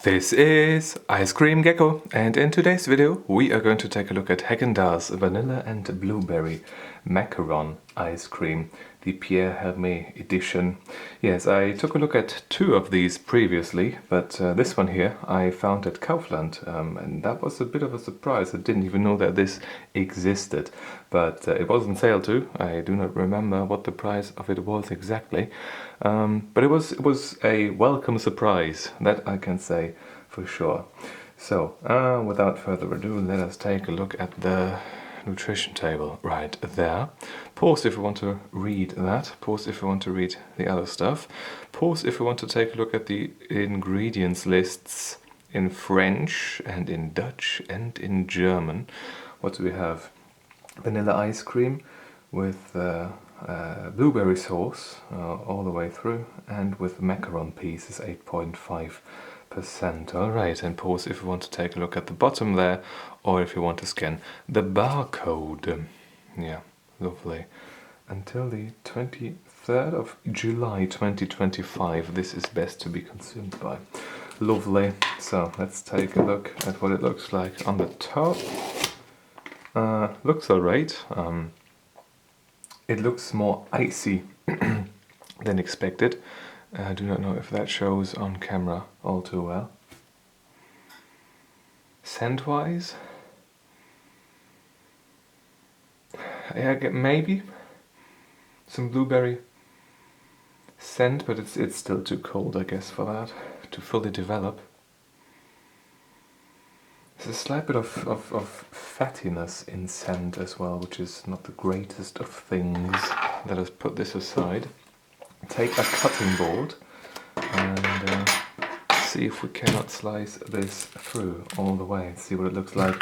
This is Ice Cream Gecko, and in today's video we are going to take a look at Häagen-Dazs vanilla and blueberry macaron ice cream, the Pierre Hermé edition. Yes, I took a look at two of these previously, but this one here I found at Kaufland, and that was a bit of a surprise. I didn't even know that this existed, but it was on sale too. I do not remember what the price of it was exactly, but it was a welcome surprise, that I can say for sure. So, without further ado, let us take a look at the nutrition table right there. Pause if you want to read that. Pause if you want to read the other stuff. Pause if you want to take a look at the ingredients lists in French and in Dutch and in German. What do we have? Vanilla ice cream with blueberry sauce all the way through, and with macaron pieces 8.5%. Alright, and pause if you want to take a look at the bottom there, or if you want to scan the barcode. Yeah, lovely. Until the 23rd of July 2025, this is best to be consumed by. Lovely. So let's take a look at what it looks like on the top. Looks alright. It looks more icy than expected. I do not know if that shows on camera all too well. Scent-wise, I get maybe some blueberry scent, but it's still too cold, I guess, for that to fully develop. There's a slight bit of fattiness in scent as well, which is not the greatest of things. Let us put this aside. Take a cutting board and see if we cannot slice this through all the way and see what it looks like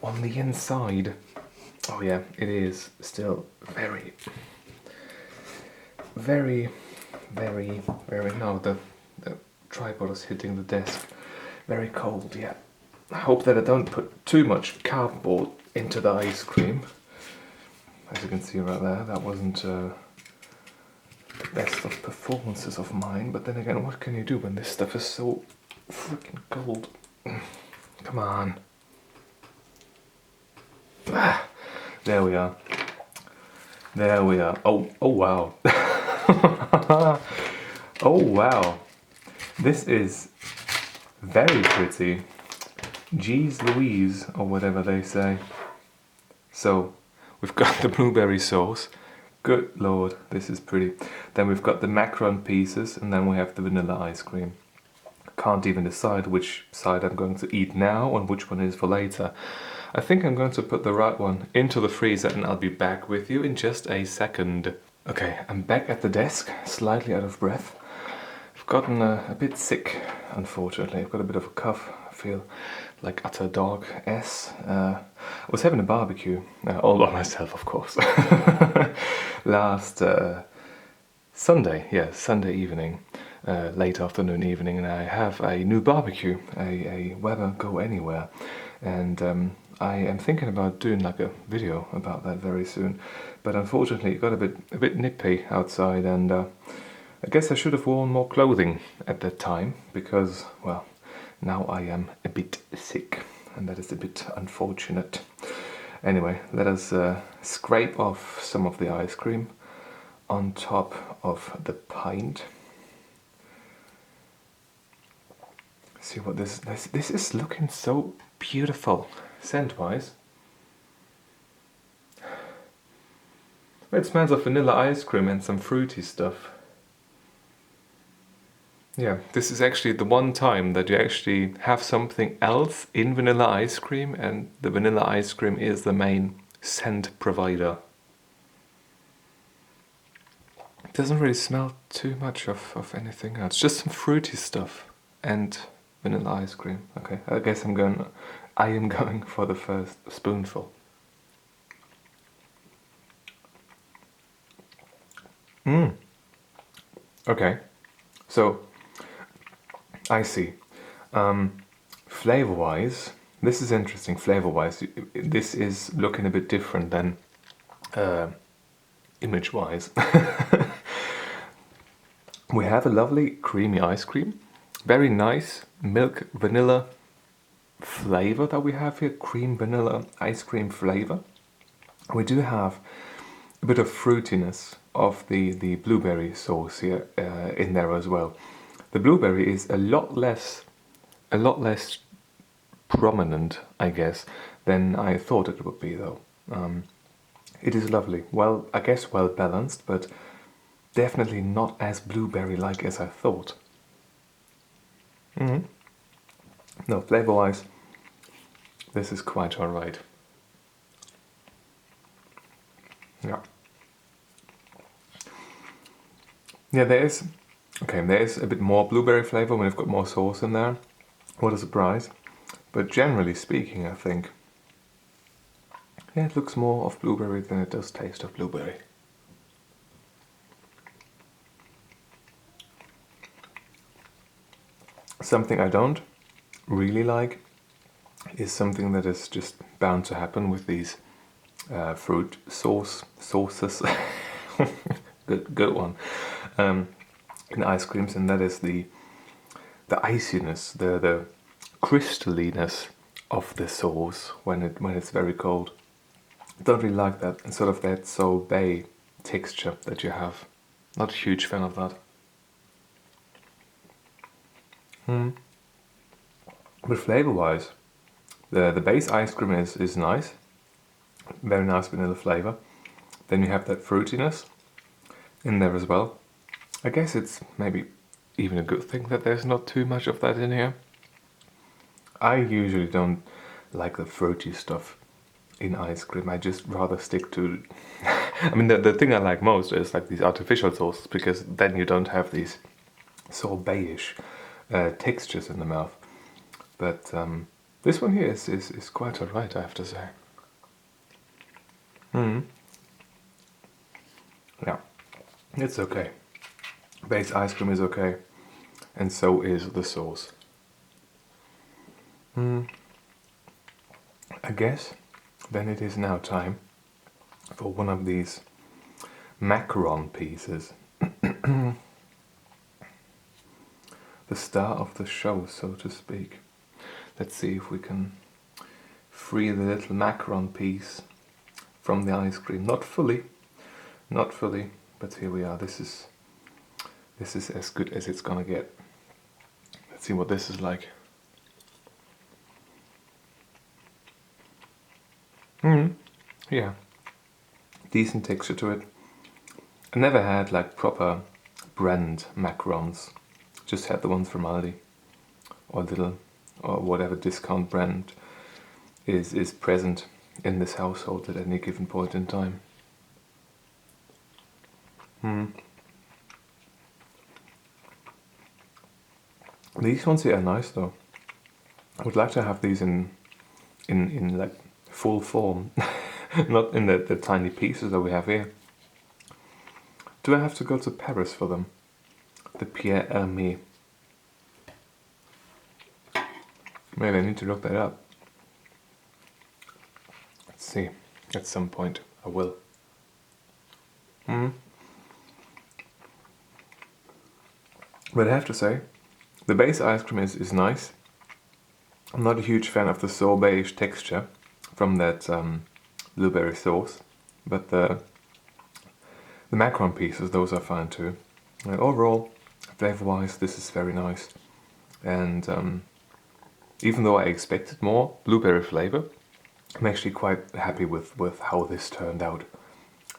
on the inside. Oh yeah, it is still very, no, the tripod is hitting the desk. Very cold, yeah. I hope that I don't put too much cardboard into the ice cream. As you can see right there, that wasn't the best of performances of mine, but then again, what can you do when this stuff is so freaking cold? Come on. Ah, there we are. There we are. Oh wow. Oh wow. This is very pretty. Jeez Louise, or whatever they say. So, we've got the blueberry sauce. Good lord, this is pretty. Then we've got the macaron pieces, and then we have the vanilla ice cream. Can't even decide which side I'm going to eat now and which one is for later. I think I'm going to put the right one into the freezer, and I'll be back with you in just a second. Okay, I'm back at the desk, slightly out of breath. I've gotten a bit sick, unfortunately. I've got a bit of a cough. I feel like utter dog ass. I was having a barbecue, all by myself, of course, last Sunday, yeah, Sunday evening, late afternoon evening, and I have a new barbecue, a Weber Go Anywhere, and I am thinking about doing like a video about that very soon, but unfortunately it got a bit nippy outside, and I guess I should have worn more clothing at that time, because, well, now I am a bit sick, and that is a bit unfortunate. Anyway, let us scrape off some of the ice cream on top of the pint. See what this is looking so beautiful, scent-wise. It smells of vanilla ice cream and some fruity stuff. Yeah, this is actually the one time that you actually have something else in vanilla ice cream, and the vanilla ice cream is the main scent provider. It doesn't really smell too much of anything else, just some fruity stuff and vanilla ice cream. Okay, I guess I am going for the first spoonful. Okay, so I see. Flavor-wise, this is interesting. Flavor-wise, this is looking a bit different than image-wise. We have a lovely creamy ice cream, Very nice milk vanilla flavor that we have here, cream vanilla ice cream flavor. We do have a bit of fruitiness of the blueberry sauce here in there as well. The blueberry is a lot less prominent, I guess, than I thought it would be, though. It is lovely. Well, I guess well balanced, but definitely not as blueberry-like as I thought. No, flavor-wise, this is quite alright. Yeah. Yeah, there is a bit more blueberry flavor when you've got more sauce in there. What a surprise. But generally speaking, I think, yeah, it looks more of blueberry than it does taste of blueberry. Something I don't really like is something that is just bound to happen with these fruit sauces. good one. In ice creams, and that is the iciness, the crystalliness of the sauce when it's very cold. Don't really like that, and sort of that sorbet texture that you have. Not a huge fan of that. But flavor-wise, the base ice cream is nice, very nice vanilla flavor. Then you have that fruitiness in there as well. I guess it's maybe even a good thing that there's not too much of that in here. I usually don't like the fruity stuff in ice cream. I just rather stick to I mean, the thing I like most is like these artificial sauces, because then you don't have these sorbet-ish textures in the mouth. But this one here is quite alright, I have to say. Yeah, it's okay. Base ice cream is okay, and so is the sauce. I guess then it is now time for one of these macaron pieces. The star of the show, so to speak. Let's see if we can free the little macaron piece from the ice cream. Not fully, but here we are. This is as good as it's gonna get. Let's see what this is like. Yeah, decent texture to it. I never had like proper brand macarons. Just had the ones from Aldi or Lidl or whatever discount brand is present in this household at any given point in time. These ones here are nice though. I would like to have these in like full form, not in the tiny pieces that we have here. Do I have to go to Paris for them? The Pierre Hermé. Maybe I need to look that up. Let's see. At some point I will. But I have to say, the base ice cream is nice. I'm not a huge fan of the sorbet-ish texture from that blueberry sauce, but the macaron pieces, those are fine too. Overall, flavor-wise, this is very nice. And even though I expected more blueberry flavor, I'm actually quite happy with how this turned out.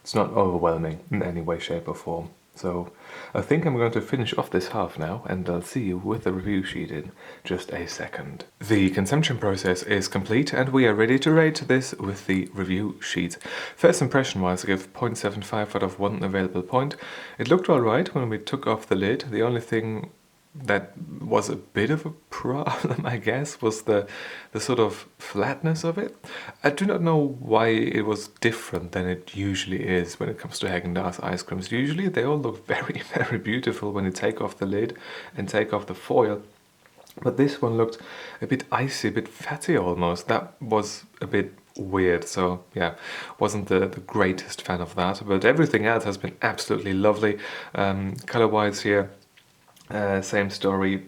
It's not overwhelming in any way, shape or form. So I think I'm going to finish off this half now, and I'll see you with the review sheet in just a second. The consumption process is complete, and we are ready to rate this with the review sheet. First impression wise, I give 0.75 out of 1 available point. It looked alright when we took off the lid. The only thing that was a bit of a problem, I guess, was the sort of flatness of it. I do not know why it was different than it usually is when it comes to Häagen-Dazs ice creams. Usually they all look very, very beautiful when you take off the lid and take off the foil. But this one looked a bit icy, a bit fatty almost. That was a bit weird, so yeah, wasn't the greatest fan of that. But everything else has been absolutely lovely. Color-wise here, same story.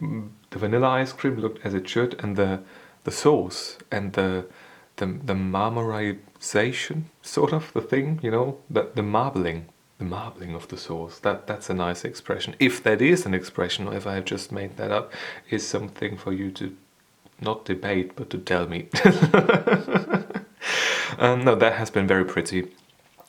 the vanilla ice cream looked as it should, and the sauce and the marmorization, sort of the thing, you know, the marbling of the sauce. That's a nice expression. If that is an expression, or if I have just made that up, is something for you to not debate, but to tell me. No, that has been very pretty.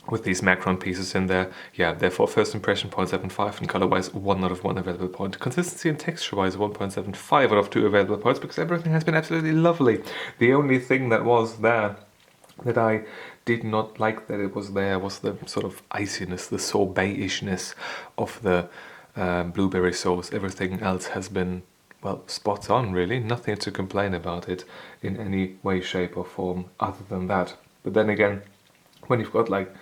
With these Macaron pieces in there, yeah, therefore first impression 0.75, and color-wise 1 out of 1 available point. Consistency and texture-wise 1.75 out of 2 available points, because everything has been absolutely lovely. The only thing that was there that I did not like that it was there was the sort of iciness, the sorbet-ishness of the blueberry sauce. Everything else has been, well, spot on really. Nothing to complain about it in any way, shape or form other than that. But then again, when you've got like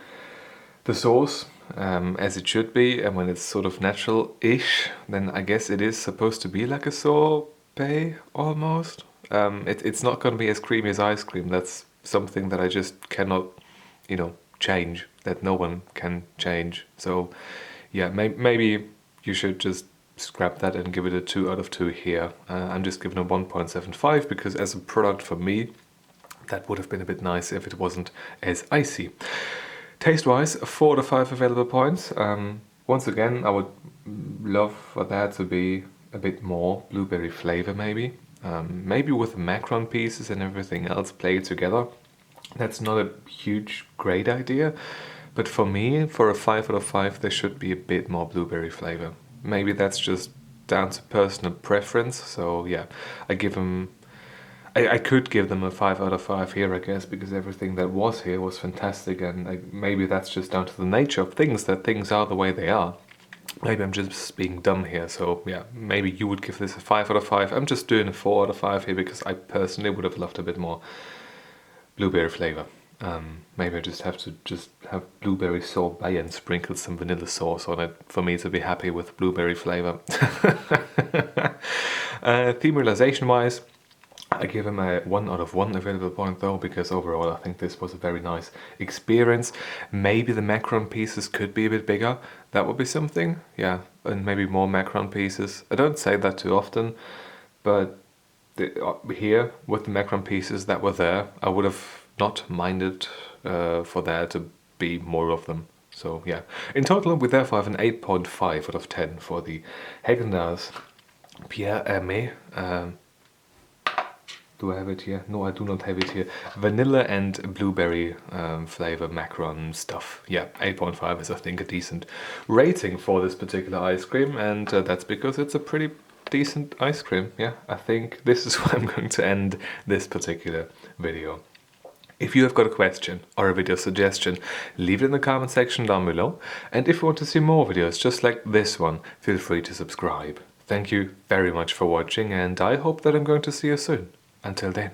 the sauce as it should be, and when it's sort of natural-ish, then I guess it is supposed to be like a sorbet almost. It's not going to be as creamy as ice cream. That's something that I just cannot, you know, change, that no one can change. So yeah, maybe you should just scrap that and give it a 2 out of 2 here. I'm just giving a 1.75 because as a product for me, that would have been a bit nice if it wasn't as icy. Taste-wise, 4 out of 5 available points. Once again, I would love for there to be a bit more blueberry flavor maybe. Maybe with the Macaron pieces and everything else played together. That's not a huge, great idea. But for me, for a 5 out of 5, there should be a bit more blueberry flavor. Maybe that's just down to personal preference. So yeah, I could give them a 5 out of 5 here, I guess, because everything that was here was fantastic, and maybe that's just down to the nature of things, that things are the way they are. Maybe I'm just being dumb here, so yeah, maybe you would give this a 5 out of 5. I'm just doing a 4 out of 5 here because I personally would have loved a bit more blueberry flavor. Maybe I just have to have blueberry sorbet and sprinkle some vanilla sauce on it for me to be happy with blueberry flavor. Theme realization wise, I give him a 1 out of 1 available point though, because overall I think this was a very nice experience. Maybe the Macaron pieces could be a bit bigger. That would be something, yeah, and maybe more Macaron pieces. I don't say that too often, but here with the Macaron pieces that were there, I would have not minded for there to be more of them. So yeah, in total we therefore have an 8.5 out of 10 for the Häagen-Dazs Pierre Hermé. Do I have it here? No, I do not have it here. Vanilla and blueberry flavor Macaron stuff. Yeah, 8.5 is I think a decent rating for this particular ice cream, and that's because it's a pretty decent ice cream. Yeah, I think this is where I'm going to end this particular video. If you have got a question or a video suggestion, leave it in the comment section down below. And if you want to see more videos just like this one, feel free to subscribe. Thank you very much for watching, and I hope that I'm going to see you soon. Until then.